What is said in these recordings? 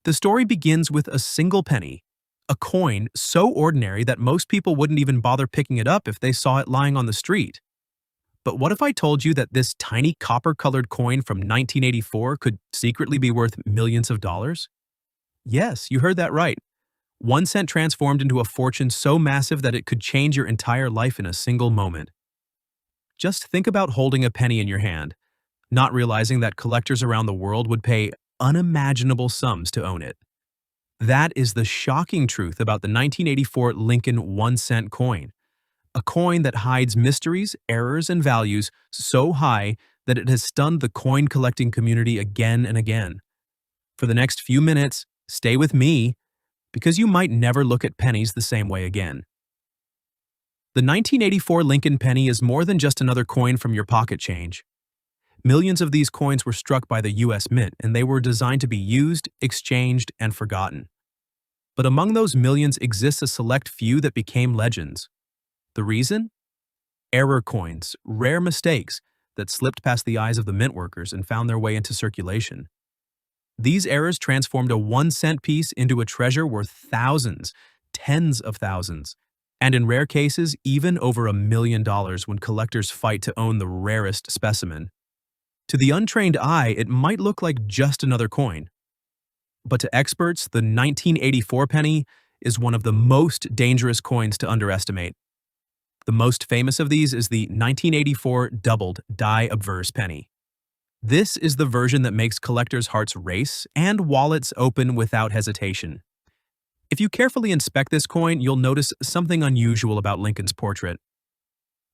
The story begins with a single penny, a coin so ordinary that most people wouldn't even bother picking it up if they saw it lying on the street. But what if I told you that this tiny copper-colored coin from 1984 could secretly be worth millions of dollars? Yes, you heard that right. 1 cent transformed into a fortune so massive that it could change your entire life in a single moment. Just think about holding a penny in your hand, not realizing that collectors around the world would pay unimaginable sums to own it. That is the shocking truth about the 1984 Lincoln 1 cent coin, a coin that hides mysteries, errors, and values so high that it has stunned the coin collecting community again and again. For the next few minutes, stay with me, because you might never look at pennies the same way again. The 1984 Lincoln penny is more than just another coin from your pocket change. Millions of these coins were struck by the U.S. Mint, and they were designed to be used, exchanged, and forgotten. But among those millions exists a select few that became legends. The reason? Error coins, rare mistakes that slipped past the eyes of the mint workers and found their way into circulation. These errors transformed a 1 cent piece into a treasure worth thousands, tens of thousands, and in rare cases, even over $1 million when collectors fight to own the rarest specimen. To the untrained eye, it might look like just another coin. But to experts, the 1984 penny is one of the most dangerous coins to underestimate. The most famous of these is the 1984 doubled die obverse penny. This is the version that makes collectors' hearts race and wallets open without hesitation. If you carefully inspect this coin, you'll notice something unusual about Lincoln's portrait.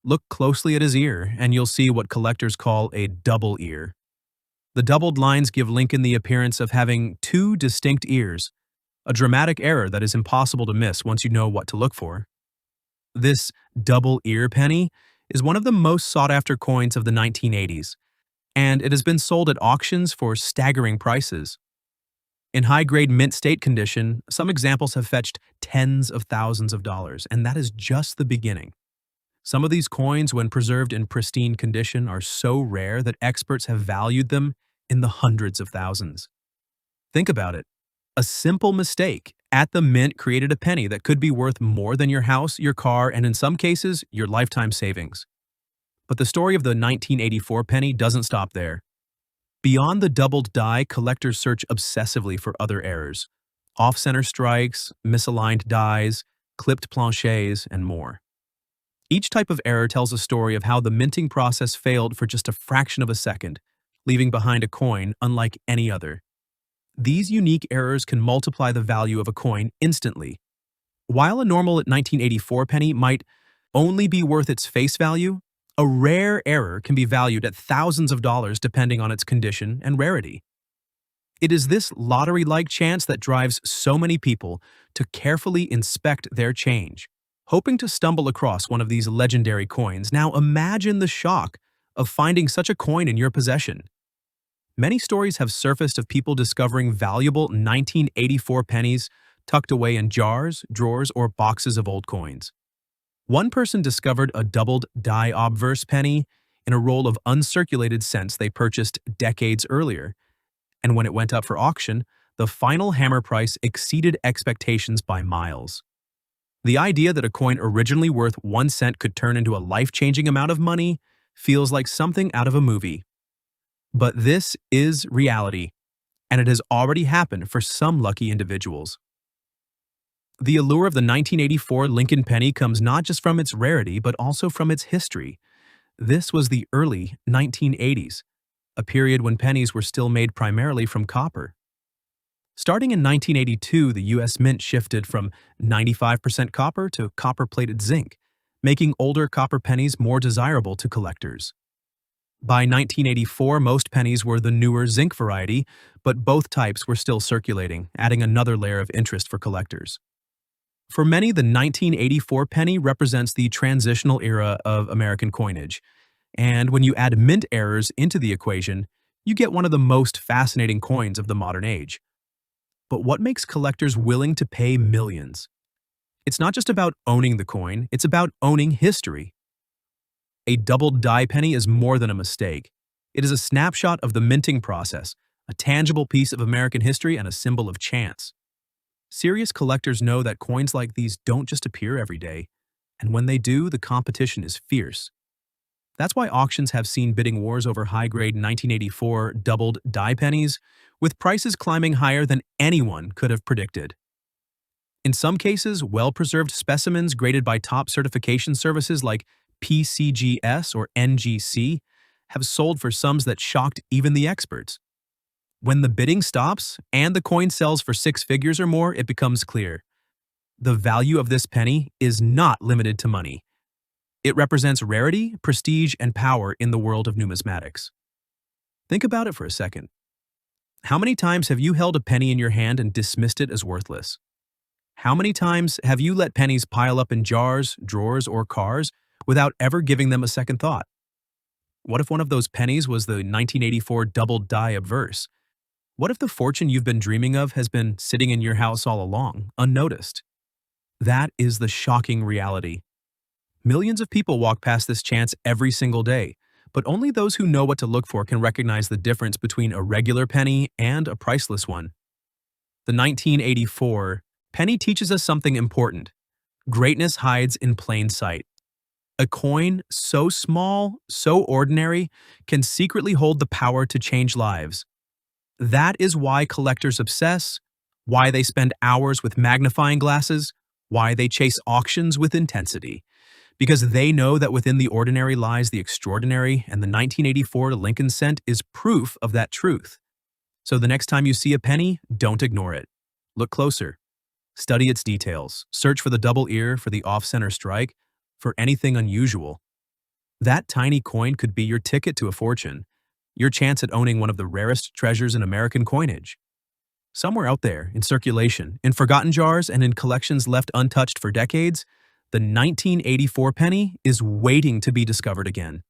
Look closely at his ear, and you'll see what collectors call a double ear. The doubled lines give Lincoln the appearance of having two distinct ears, a dramatic error that is impossible to miss once you know what to look for. This double ear penny is one of the most sought-after coins of the 1980s, and it has been sold at auctions for staggering prices. In high-grade mint state condition, some examples have fetched tens of thousands of dollars, and that is just the beginning. Some of these coins, when preserved in pristine condition, are so rare that experts have valued them in the hundreds of thousands. Think about it. A simple mistake at the mint created a penny that could be worth more than your house, your car, and in some cases, your lifetime savings. But the story of the 1984 penny doesn't stop there. Beyond the doubled die, collectors search obsessively for other errors: off-center strikes, misaligned dies, clipped planchets, and more. Each type of error tells a story of how the minting process failed for just a fraction of a second, leaving behind a coin unlike any other. These unique errors can multiply the value of a coin instantly. While a normal 1984 penny might only be worth its face value, a rare error can be valued at thousands of dollars depending on its condition and rarity. It is this lottery-like chance that drives so many people to carefully inspect their change, hoping to stumble across one of these legendary coins. Now imagine the shock of finding such a coin in your possession. Many stories have surfaced of people discovering valuable 1984 pennies tucked away in jars, drawers, or boxes of old coins. One person discovered a doubled die obverse penny in a roll of uncirculated cents they purchased decades earlier, and when it went up for auction, the final hammer price exceeded expectations by miles. The idea that a coin originally worth 1 cent could turn into a life-changing amount of money feels like something out of a movie. But this is reality, and it has already happened for some lucky individuals. The allure of the 1984 Lincoln penny comes not just from its rarity, but also from its history. This was the early 1980s, a period when pennies were still made primarily from copper. Starting in 1982, the U.S. Mint shifted from 95% copper to copper-plated zinc, making older copper pennies more desirable to collectors. By 1984, most pennies were the newer zinc variety, but both types were still circulating, adding another layer of interest for collectors. For many, the 1984 penny represents the transitional era of American coinage, and when you add mint errors into the equation, you get one of the most fascinating coins of the modern age. But what makes collectors willing to pay millions? It's not just about owning the coin, it's about owning history. A doubled die penny is more than a mistake. It is a snapshot of the minting process, a tangible piece of American history and a symbol of chance. Serious collectors know that coins like these don't just appear every day, and when they do, the competition is fierce. That's why auctions have seen bidding wars over high-grade 1984 doubled die pennies, with prices climbing higher than anyone could have predicted. In some cases, well-preserved specimens graded by top certification services like PCGS or NGC have sold for sums that shocked even the experts. When the bidding stops and the coin sells for six figures or more, it becomes clear. The value of this penny is not limited to money. It represents rarity, prestige, and power in the world of numismatics. Think about it for a second. How many times have you held a penny in your hand and dismissed it as worthless? How many times have you let pennies pile up in jars, drawers, or cars without ever giving them a second thought? What if one of those pennies was the 1984 doubled die obverse? What if the fortune you've been dreaming of has been sitting in your house all along, unnoticed? That is the shocking reality. Millions of people walk past this chance every single day, but only those who know what to look for can recognize the difference between a regular penny and a priceless one. The 1984 penny teaches us something important. Greatness hides in plain sight. A coin so small, so ordinary, can secretly hold the power to change lives. That is why collectors obsess, why they spend hours with magnifying glasses, why they chase auctions with intensity. Because they know that within the ordinary lies the extraordinary, and the 1984 Lincoln cent is proof of that truth. So the next time you see a penny, don't ignore it. Look closer. Study its details. Search for the double ear, for the off-center strike, for anything unusual. That tiny coin could be your ticket to a fortune, your chance at owning one of the rarest treasures in American coinage. Somewhere out there, in circulation, in forgotten jars, and in collections left untouched for decades, the 1984 penny is waiting to be discovered again.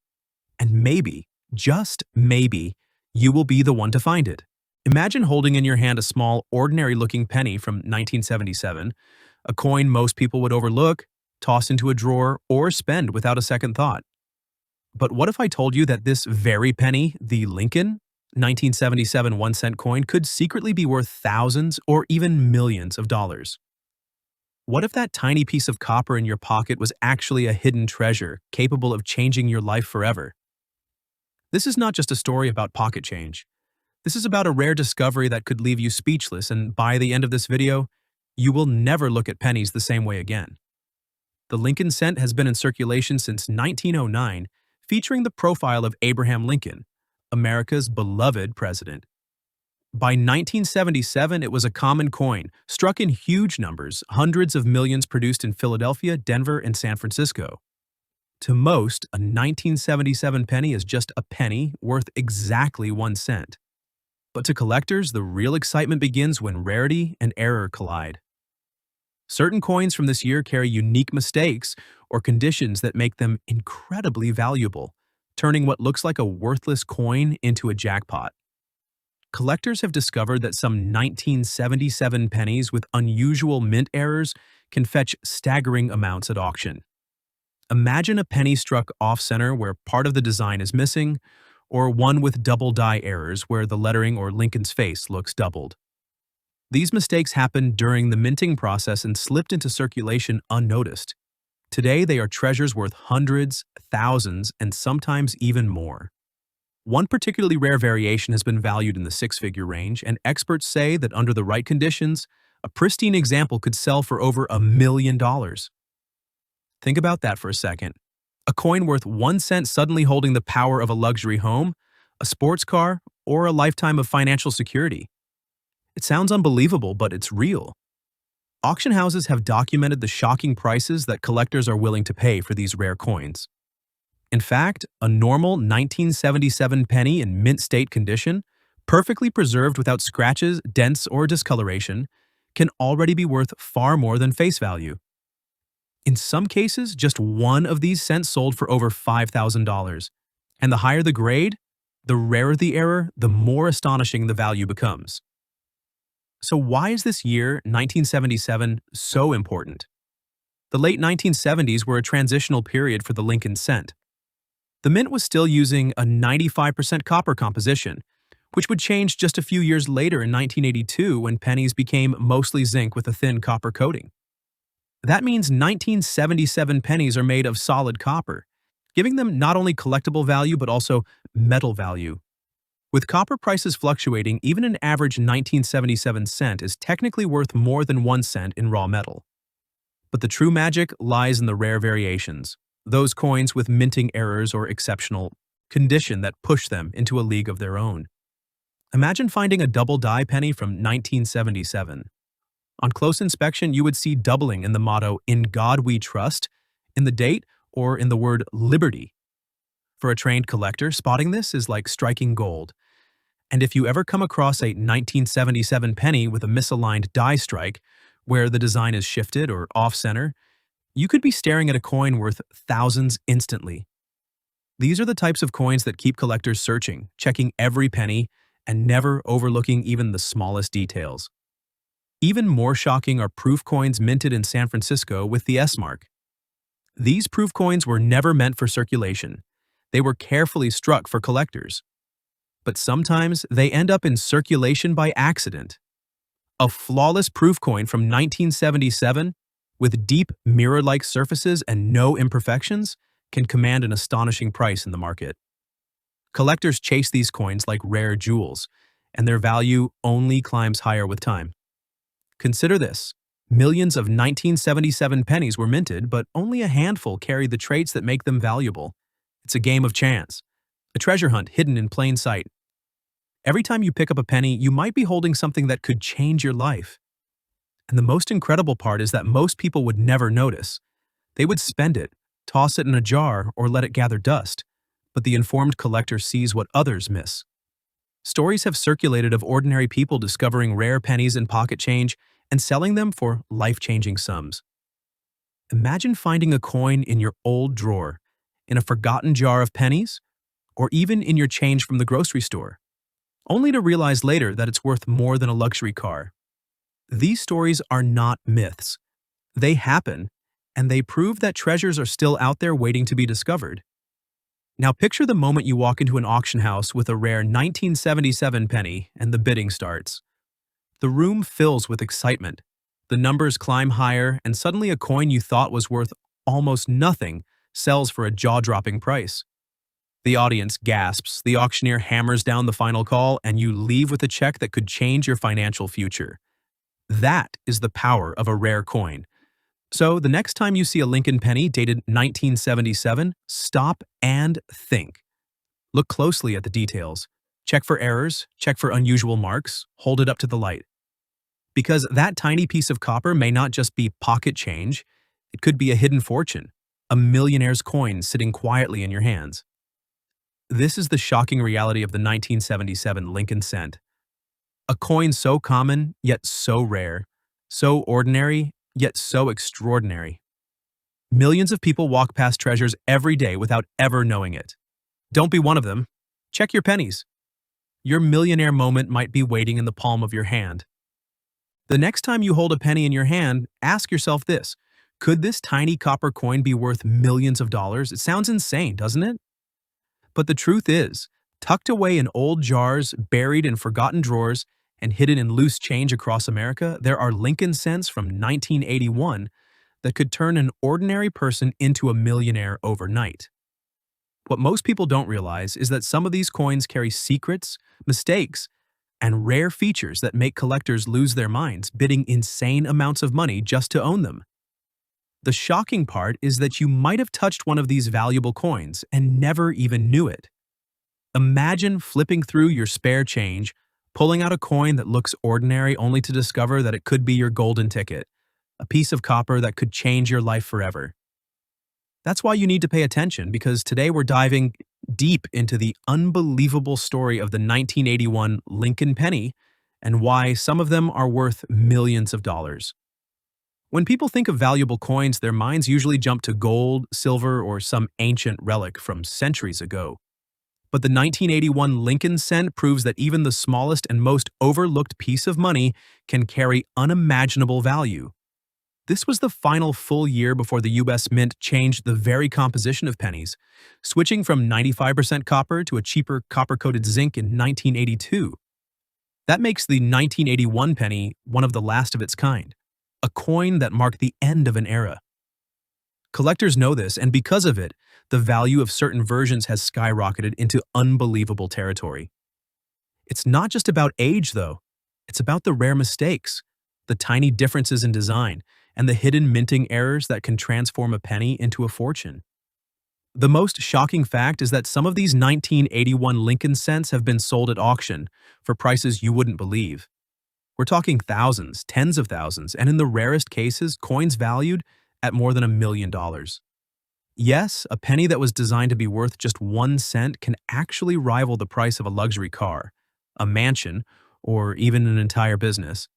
And maybe, just maybe, you will be the one to find it. Imagine holding in your hand a small, ordinary-looking penny from 1977, a coin most people would overlook, toss into a drawer, or spend without a second thought. But what if I told you that this very penny, the Lincoln 1977 1-cent coin, could secretly be worth thousands or even millions of dollars? What if that tiny piece of copper in your pocket was actually a hidden treasure capable of changing your life forever? This is not just a story about pocket change. This is about a rare discovery that could leave you speechless, and by the end of this video, you will never look at pennies the same way again. The Lincoln cent has been in circulation since 1909, featuring the profile of Abraham Lincoln, America's beloved president. By 1977, it was a common coin, struck in huge numbers, hundreds of millions produced in Philadelphia, Denver, and San Francisco. To most, a 1977 penny is just a penny worth exactly 1 cent. But to collectors, the real excitement begins when rarity and error collide. Certain coins from this year carry unique mistakes or conditions that make them incredibly valuable, turning what looks like a worthless coin into a jackpot. Collectors have discovered that some 1977 pennies with unusual mint errors can fetch staggering amounts at auction. Imagine a penny struck off-center where part of the design is missing, or one with double die errors where the lettering or Lincoln's face looks doubled. These mistakes happened during the minting process and slipped into circulation unnoticed. Today, they are treasures worth hundreds, thousands, and sometimes even more. One particularly rare variation has been valued in the six-figure range, and experts say that under the right conditions, a pristine example could sell for over $1 million. Think about that for a second. A coin worth 1 cent suddenly holding the power of a luxury home, a sports car, or a lifetime of financial security. It sounds unbelievable, but it's real. Auction houses have documented the shocking prices that collectors are willing to pay for these rare coins. In fact, a normal 1977 penny in mint state condition, perfectly preserved without scratches, dents, or discoloration, can already be worth far more than face value. In some cases, just one of these cents sold for over $5,000. And the higher the grade, the rarer the error, the more astonishing the value becomes. So why is this year, 1977, so important? The late 1970s were a transitional period for the Lincoln cent. The mint was still using a 95% copper composition, which would change just a few years later in 1982 when pennies became mostly zinc with a thin copper coating. That means 1977 pennies are made of solid copper, giving them not only collectible value but also metal value. With copper prices fluctuating, even an average 1977 cent is technically worth more than 1 cent in raw metal. But the true magic lies in the rare variations, those coins with minting errors or exceptional condition that push them into a league of their own. Imagine finding a double die penny from 1977. On close inspection, you would see doubling in the motto, "In God We Trust," in the date, or in the word "Liberty." For a trained collector, spotting this is like striking gold. And if you ever come across a 1977 penny with a misaligned die strike, where the design is shifted or off-center, you could be staring at a coin worth thousands instantly. These are the types of coins that keep collectors searching, checking every penny, and never overlooking even the smallest details. Even more shocking are proof coins minted in San Francisco with the S mark. These proof coins were never meant for circulation. They were carefully struck for collectors. But sometimes they end up in circulation by accident. A flawless proof coin from 1977, with deep mirror-like surfaces and no imperfections, can command an astonishing price in the market. Collectors chase these coins like rare jewels, and their value only climbs higher with time. Consider this. Millions of 1977 pennies were minted, but only a handful carry the traits that make them valuable. It's a game of chance, a treasure hunt hidden in plain sight. Every time you pick up a penny, you might be holding something that could change your life. And the most incredible part is that most people would never notice. They would spend it, toss it in a jar, or let it gather dust. But the informed collector sees what others miss. Stories have circulated of ordinary people discovering rare pennies in pocket change and selling them for life-changing sums. Imagine finding a coin in your old drawer, in a forgotten jar of pennies, or even in your change from the grocery store, only to realize later that it's worth more than a luxury car. These stories are not myths. They happen, and they prove that treasures are still out there waiting to be discovered. Now picture the moment you walk into an auction house with a rare 1977 penny and the bidding starts. The room fills with excitement. The numbers climb higher, and suddenly a coin you thought was worth almost nothing sells for a jaw-dropping price. The audience gasps, the auctioneer hammers down the final call, and you leave with a check that could change your financial future. That is the power of a rare coin. So the next time you see a Lincoln penny dated 1977, stop and think. Look closely at the details. Check for errors, check for unusual marks, hold it up to the light. Because that tiny piece of copper may not just be pocket change, it could be a hidden fortune, a millionaire's coin sitting quietly in your hands. This is the shocking reality of the 1977 Lincoln cent. A coin so common, yet so rare, so ordinary, yet so extraordinary. Millions of people walk past treasures every day without ever knowing it. Don't be one of them. Check your pennies. Your millionaire moment might be waiting in the palm of your hand. The next time you hold a penny in your hand, ask yourself this: could this tiny copper coin be worth millions of dollars? It sounds insane, doesn't it? But the truth is, tucked away in old jars, buried in forgotten drawers, and hidden in loose change across America, there are Lincoln cents from 1981 that could turn an ordinary person into a millionaire overnight. What most people don't realize is that some of these coins carry secrets, mistakes, and rare features that make collectors lose their minds, bidding insane amounts of money just to own them. The shocking part is that you might have touched one of these valuable coins and never even knew it. Imagine flipping through your spare change, pulling out a coin that looks ordinary only to discover that it could be your golden ticket, a piece of copper that could change your life forever. That's why you need to pay attention, because today we're diving deep into the unbelievable story of the 1981 Lincoln penny and why some of them are worth millions of dollars. When people think of valuable coins, their minds usually jump to gold, silver, or some ancient relic from centuries ago. But the 1981 Lincoln cent proves that even the smallest and most overlooked piece of money can carry unimaginable value. This was the final full year before the US Mint changed the very composition of pennies, switching from 95% copper to a cheaper copper-coated zinc in 1982. That makes the 1981 penny one of the last of its kind, a coin that marked the end of an era. Collectors know this, and because of it, the value of certain versions has skyrocketed into unbelievable territory. It's not just about age, though. It's about the rare mistakes, the tiny differences in design, and the hidden minting errors that can transform a penny into a fortune. The most shocking fact is that some of these 1981 Lincoln cents have been sold at auction for prices you wouldn't believe. We're talking thousands, tens of thousands, and in the rarest cases, coins valued at more than $1 million. Yes, a penny that was designed to be worth just 1 cent can actually rival the price of a luxury car, a mansion, or even an entire business.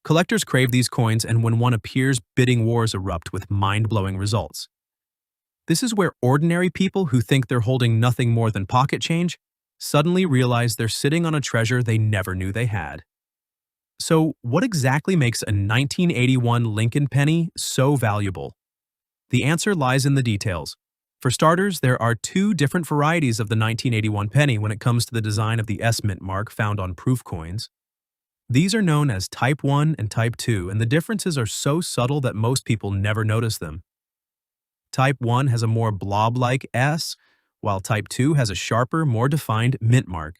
Collectors crave these coins, and when one appears, bidding wars erupt with mind-blowing results. This is where ordinary people who think they're holding nothing more than pocket change suddenly realize they're sitting on a treasure they never knew they had. So, what exactly makes a 1981 Lincoln penny so valuable? The answer lies in the details. For starters, there are two different varieties of the 1981 penny when it comes to the design of the S-Mint mark found on proof coins. These are known as Type 1 and Type 2, and the differences are so subtle that most people never notice them. Type 1 has a more blob-like S, while Type 2 has a sharper, more defined mint mark.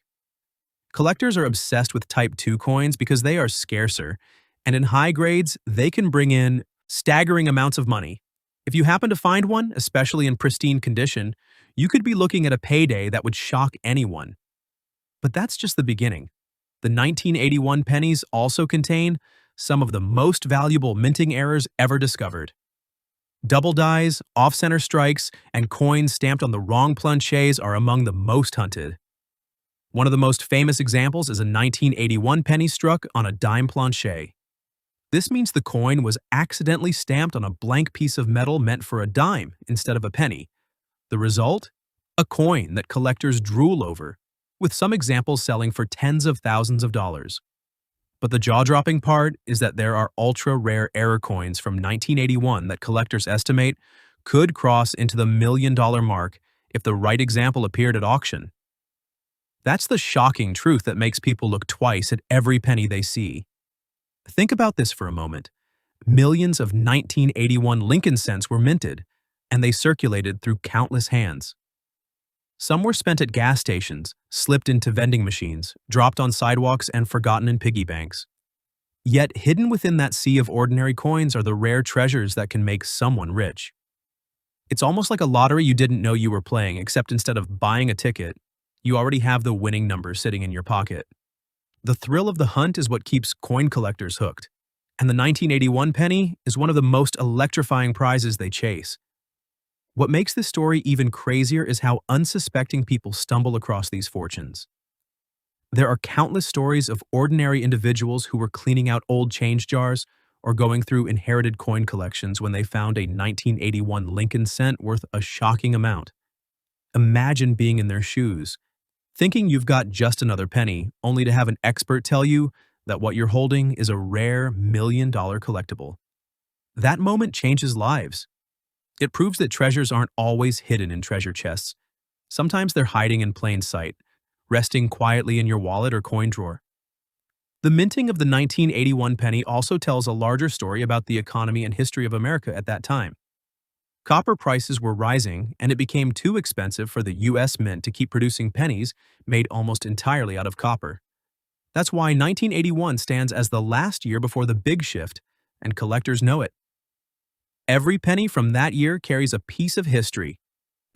Collectors are obsessed with Type 2 coins because they are scarcer, and in high grades, they can bring in staggering amounts of money. If you happen to find one, especially in pristine condition, you could be looking at a payday that would shock anyone. But that's just the beginning. The 1981 pennies also contain some of the most valuable minting errors ever discovered. Double dies, off-center strikes, and coins stamped on the wrong planchets are among the most hunted. One of the most famous examples is a 1981 penny struck on a dime planchet. This means the coin was accidentally stamped on a blank piece of metal meant for a dime instead of a penny. The result? A coin that collectors drool over, with some examples selling for tens of thousands of dollars. But the jaw-dropping part is that there are ultra-rare error coins from 1981 that collectors estimate could cross into the $1 million mark if the right example appeared at auction. That's the shocking truth that makes people look twice at every penny they see. Think about this for a moment. Millions of 1981 Lincoln cents were minted, and they circulated through countless hands. Some were spent at gas stations, slipped into vending machines, dropped on sidewalks, and forgotten in piggy banks. Yet hidden within that sea of ordinary coins are the rare treasures that can make someone rich. It's almost like a lottery you didn't know you were playing, except instead of buying a ticket, you already have the winning number sitting in your pocket. The thrill of the hunt is what keeps coin collectors hooked, and the 1981 penny is one of the most electrifying prizes they chase. What makes this story even crazier is how unsuspecting people stumble across these fortunes. There are countless stories of ordinary individuals who were cleaning out old change jars or going through inherited coin collections when they found a 1981 Lincoln cent worth a shocking amount. Imagine being in their shoes, thinking you've got just another penny, only to have an expert tell you that what you're holding is a rare $1 million collectible. That moment changes lives. It proves that treasures aren't always hidden in treasure chests. Sometimes they're hiding in plain sight, resting quietly in your wallet or coin drawer. The minting of the 1981 penny also tells a larger story about the economy and history of America at that time. Copper prices were rising, and it became too expensive for the U.S. Mint to keep producing pennies made almost entirely out of copper. That's why 1981 stands as the last year before the big shift, and collectors know it. Every penny from that year carries a piece of history,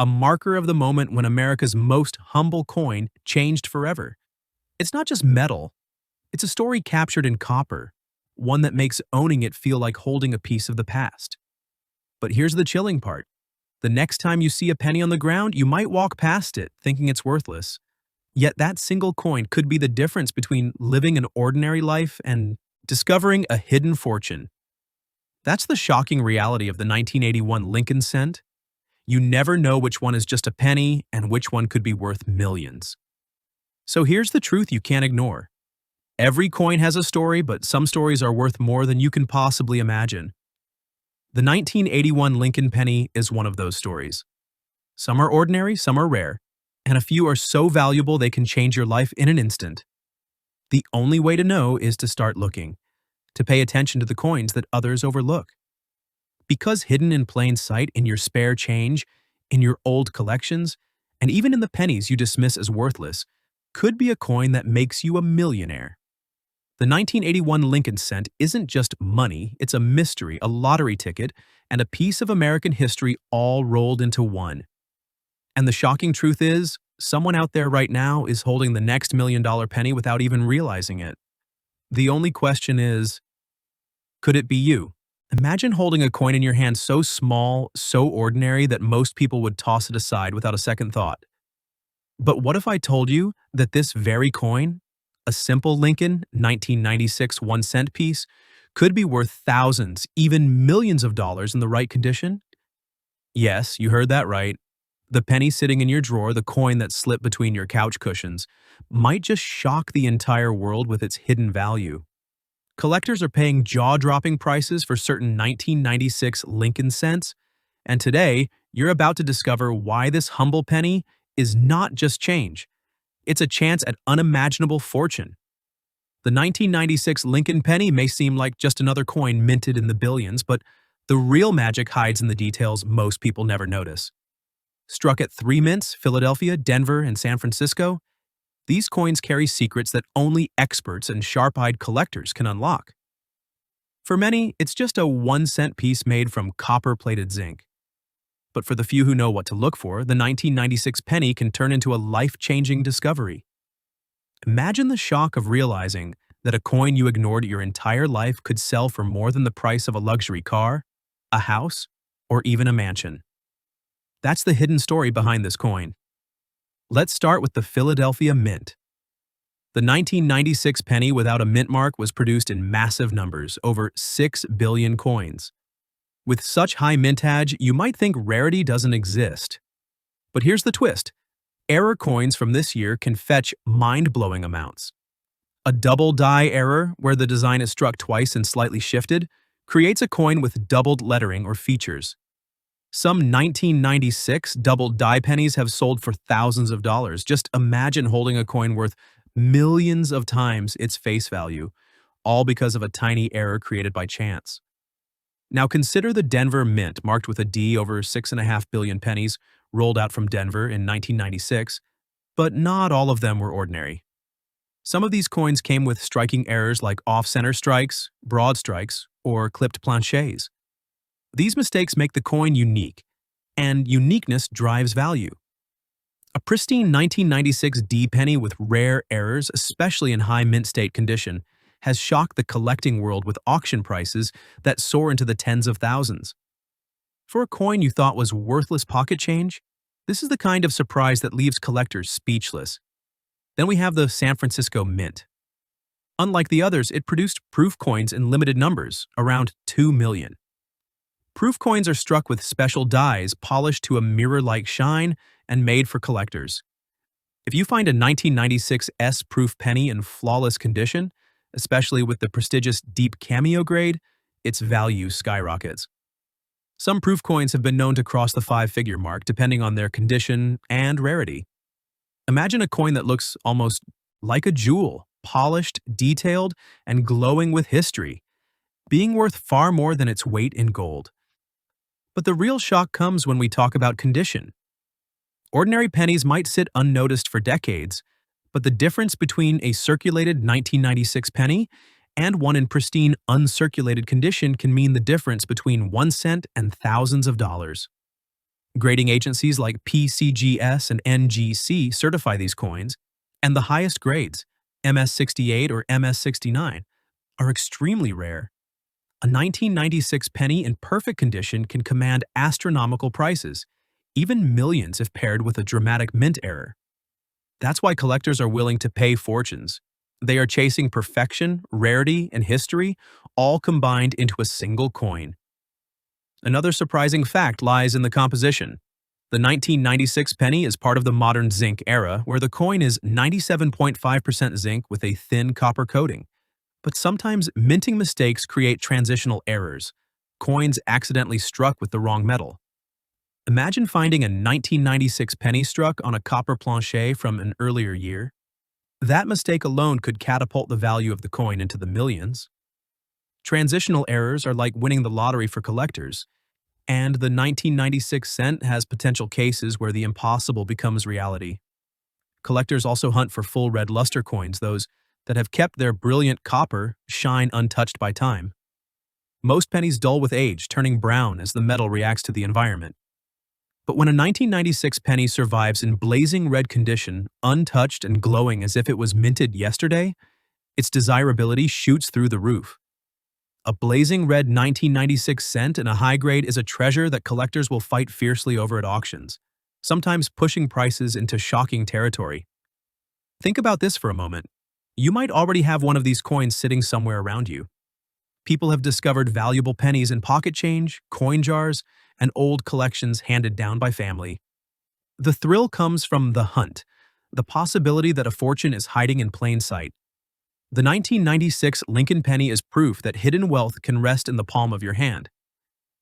a marker of the moment when America's most humble coin changed forever. It's not just metal, it's a story captured in copper, one that makes owning it feel like holding a piece of the past. But here's the chilling part. The next time you see a penny on the ground, you might walk past it thinking it's worthless. Yet that single coin could be the difference between living an ordinary life and discovering a hidden fortune. That's the shocking reality of the 1981 Lincoln cent. You never know which one is just a penny and which one could be worth millions. So here's the truth you can't ignore. Every coin has a story, but some stories are worth more than you can possibly imagine. The 1981 Lincoln penny is one of those stories. Some are ordinary, some are rare, and a few are so valuable they can change your life in an instant. The only way to know is to start looking, to pay attention to the coins that others overlook. Because hidden in plain sight in your spare change, in your old collections, and even in the pennies you dismiss as worthless, could be a coin that makes you a millionaire. The 1981 Lincoln cent isn't just money, it's a mystery, a lottery ticket, and a piece of American history all rolled into one. And the shocking truth is, someone out there right now is holding the next $1 million penny without even realizing it. The only question is, could it be you? Imagine holding a coin in your hand so small, so ordinary that most people would toss it aside without a second thought. But what if I told you that this very coin, a simple Lincoln 1996 1-cent piece, could be worth thousands, even millions of dollars in the right condition? Yes, you heard that right. The penny sitting in your drawer, the coin that slipped between your couch cushions, might just shock the entire world with its hidden value. Collectors are paying jaw-dropping prices for certain 1996 Lincoln cents, and today you're about to discover why this humble penny is not just change. It's a chance at unimaginable fortune. The 1996 Lincoln penny may seem like just another coin minted in the billions, but the real magic hides in the details most people never notice. Struck at 3 mints, Philadelphia, Denver, and San Francisco, these coins carry secrets that only experts and sharp-eyed collectors can unlock. For many, it's just a 1-cent piece made from copper-plated zinc. But for the few who know what to look for, the 1996 penny can turn into a life-changing discovery. Imagine the shock of realizing that a coin you ignored your entire life could sell for more than the price of a luxury car, a house, or even a mansion. That's the hidden story behind this coin. Let's start with the Philadelphia Mint. The 1996 penny without a mint mark was produced in massive numbers, over 6 billion coins. With such high mintage, you might think rarity doesn't exist. But here's the twist. Error coins from this year can fetch mind-blowing amounts. A double die error, where the design is struck twice and slightly shifted, creates a coin with doubled lettering or features. Some 1996 double die pennies have sold for thousands of dollars. Just imagine holding a coin worth millions of times its face value, all because of a tiny error created by chance. Now consider the Denver Mint, marked with a D over 6.5 billion pennies, rolled out from Denver in 1996, but not all of them were ordinary. Some of these coins came with striking errors like off-center strikes, broad strikes, or clipped planchets. These mistakes make the coin unique, and uniqueness drives value. A pristine 1996 D penny with rare errors, especially in high mint state condition, has shocked the collecting world with auction prices that soar into the tens of thousands. For a coin you thought was worthless pocket change, this is the kind of surprise that leaves collectors speechless. Then we have the San Francisco Mint. Unlike the others, it produced proof coins in limited numbers, around 2 million. Proof coins are struck with special dies polished to a mirror-like shine and made for collectors. If you find a 1996 S-proof penny in flawless condition, especially with the prestigious deep cameo grade, its value skyrockets. Some proof coins have been known to cross the 5-figure mark depending on their condition and rarity. Imagine a coin that looks almost like a jewel, polished, detailed, and glowing with history, being worth far more than its weight in gold. But the real shock comes when we talk about condition. Ordinary pennies might sit unnoticed for decades, but the difference between a circulated 1996 penny and one in pristine, uncirculated condition can mean the difference between 1 cent and thousands of dollars. Grading agencies like PCGS and NGC certify these coins, and the highest grades, MS68 or MS69, are extremely rare. A 1996 penny in perfect condition can command astronomical prices, even millions if paired with a dramatic mint error. That's why collectors are willing to pay fortunes. They are chasing perfection, rarity, and history, all combined into a single coin. Another surprising fact lies in the composition. The 1996 penny is part of the modern zinc era, where the coin is 97.5% zinc with a thin copper coating. But sometimes minting mistakes create transitional errors, coins accidentally struck with the wrong metal. Imagine finding a 1996 penny struck on a copper plancher from an earlier year. That mistake alone could catapult the value of the coin into the millions. Transitional errors are like winning the lottery for collectors, and the 1996 cent has potential cases where the impossible becomes reality. Collectors also hunt for full red luster coins, those that have kept their brilliant copper shine untouched by time. Most pennies dull with age, turning brown as the metal reacts to the environment. But when a 1996 penny survives in blazing red condition, untouched and glowing as if it was minted yesterday, its desirability shoots through the roof. A blazing red 1996 cent in a high grade is a treasure that collectors will fight fiercely over at auctions, sometimes pushing prices into shocking territory. Think about this for a moment. You might already have one of these coins sitting somewhere around you. People have discovered valuable pennies in pocket change, coin jars, and old collections handed down by family. The thrill comes from the hunt, the possibility that a fortune is hiding in plain sight. The 1996 Lincoln penny is proof that hidden wealth can rest in the palm of your hand.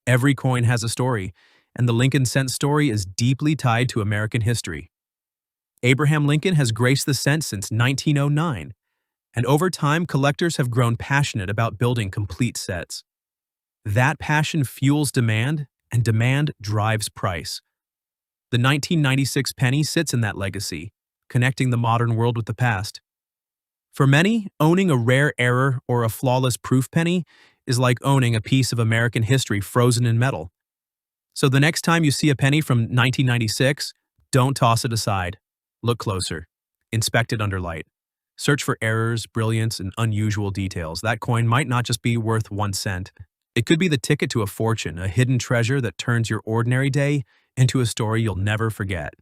Every coin has a story, and the Lincoln cent story is deeply tied to American history. Abraham Lincoln has graced the cent since 1909, and over time collectors have grown passionate about building complete sets. That passion fuels demand, and demand drives price. The 1996 penny sits in that legacy, connecting the modern world with the past. For many, owning a rare error or a flawless proof penny is like owning a piece of American history frozen in metal. So the next time you see a penny from 1996, don't toss it aside. Look closer. Inspect it under light. Search for errors, brilliance, and unusual details. That coin might not just be worth 1 cent. It could be the ticket to a fortune, a hidden treasure that turns your ordinary day into a story you'll never forget.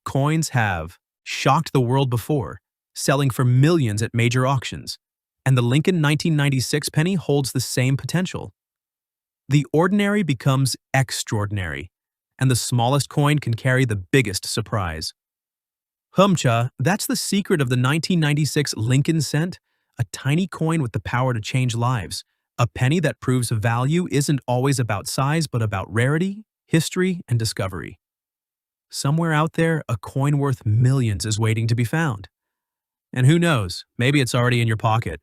Coins have shocked the world before, selling for millions at major auctions, and the Lincoln 1996 penny holds the same potential. The ordinary becomes extraordinary, and the smallest coin can carry the biggest surprise. Humcha, that's the secret of the 1996 Lincoln cent, a tiny coin with the power to change lives. A penny that proves value isn't always about size, but about rarity, history, and discovery. Somewhere out there, a coin worth millions is waiting to be found. And who knows, maybe it's already in your pocket.